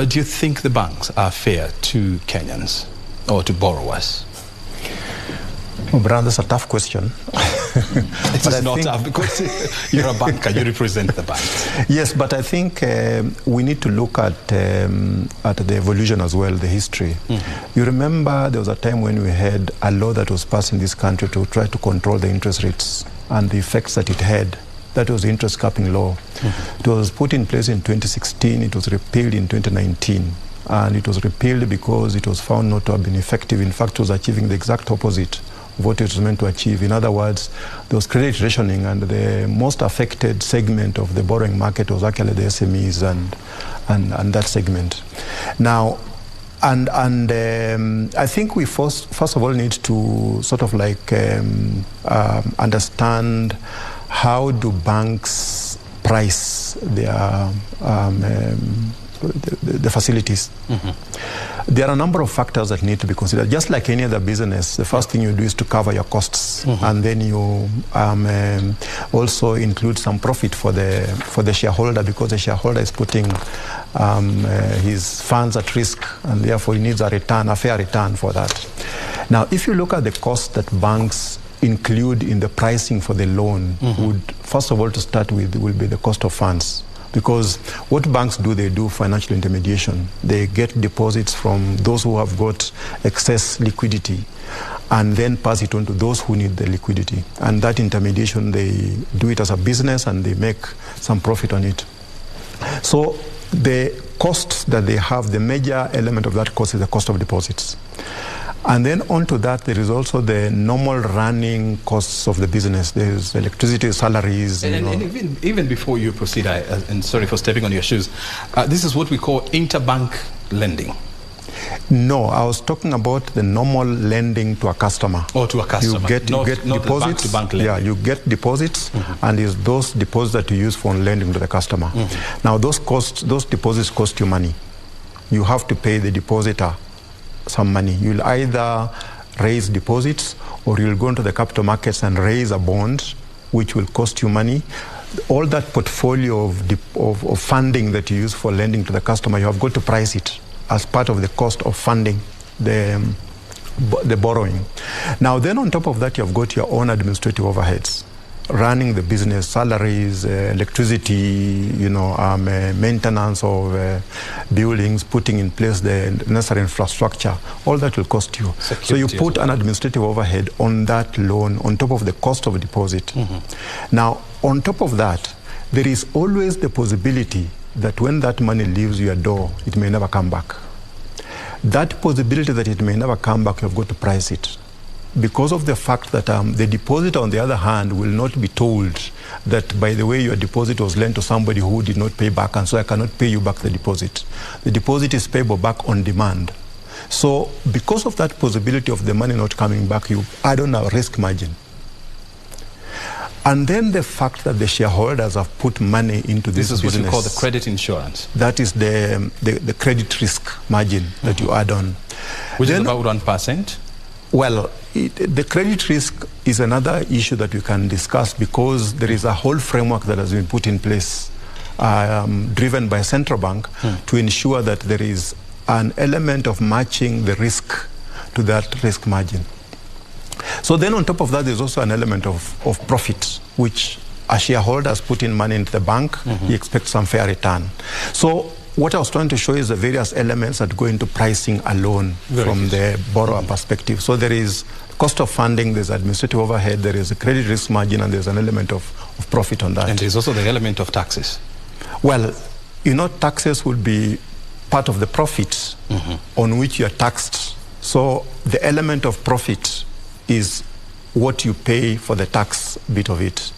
Do you think the banks are fair to Kenyans or to borrowers? Oh, Brian, that's a tough question. It is not tough because you're a banker, you represent the banks. Yes, but I think we need to look at the evolution as well, the history. Mm-hmm. You remember there was a time when we had a law that was passed in this country to try to control the interest rates and the effects that it had. That was the interest capping law. Mm-hmm. It was put in place in 2016, it was repealed in 2019. And it was repealed because it was found not to have been effective. In fact, it was achieving the exact opposite of what it was meant to achieve. In other words, there was credit rationing, and the most affected segment of the borrowing market was actually the SMEs and that segment. Now, I think we first of all need to sort of like understand how do banks price their the facilities. Mm-hmm. There are a number of factors that need to be considered. Just like any other business, the first thing you do is to cover your costs, mm-hmm. and then you also include some profit for the shareholder, because the shareholder is putting his funds at risk, and therefore he needs a fair return for that. Now, if you look at the cost that banks include in the pricing for the loan, mm-hmm. would first of all to start with will be the cost of funds. Because what banks do, they do financial intermediation. They get deposits from those who have got excess liquidity and then pass it on to those who need the liquidity. And that intermediation, they do it as a business and they make some profit on it. So the costs that they have, the major element of that cost is the cost of deposits. And then onto that, there is also the normal running costs of the business. There's electricity, salaries. And even before you proceed, and sorry for stepping on your shoes, this is what we call interbank lending. No, I was talking about the normal lending to a customer. Or to a customer, you get deposits. Bank-to-bank lending. Yeah, you get deposits, mm-hmm. and it's those deposits that you use for lending to the customer. Mm-hmm. Now, those deposits cost you money. You have to pay the depositor some money. You'll either raise deposits or you'll go into the capital markets and raise a bond, which will cost you money. All that portfolio of funding that you use for lending to the customer, you have got to price it as part of the cost of funding the borrowing. Now, then on top of that, you've got your own administrative overheads. Running the business, salaries, electricity, maintenance of buildings, putting in place the necessary infrastructure, all that will cost you. Security, so you put an administrative overhead on that loan on top of the cost of a deposit. Mm-hmm. Now, on top of that, there is always the possibility that when that money leaves your door, it may never come back. That possibility that it may never come back, you've got to price it. Because of the fact that the depositor, on the other hand, will not be told that, by the way, your deposit was lent to somebody who did not pay back, and so I cannot pay you back the deposit. The deposit is payable back on demand. So because of that possibility of the money not coming back, you add on a risk margin. And then the fact that the shareholders have put money into this business. This is what you call the credit insurance. That is the credit risk margin that you add on. Which is about 1%? Well, the credit risk is another issue that we can discuss, because there is a whole framework that has been put in place, driven by central bank, to ensure that there is an element of matching the risk to that risk margin. So then on top of that, there's also an element of profit, which a shareholder has put in money into the bank, mm-hmm. he expects some fair return. So what I was trying to show is the various elements that go into pricing a loan from the borrower mm-hmm. perspective. So there is cost of funding, there's administrative overhead, there is a credit risk margin, and there's an element of profit on that. And there's also the element of taxes. Well, taxes will be part of the profit mm-hmm. on which you are taxed. So the element of profit is what you pay for the tax bit of it.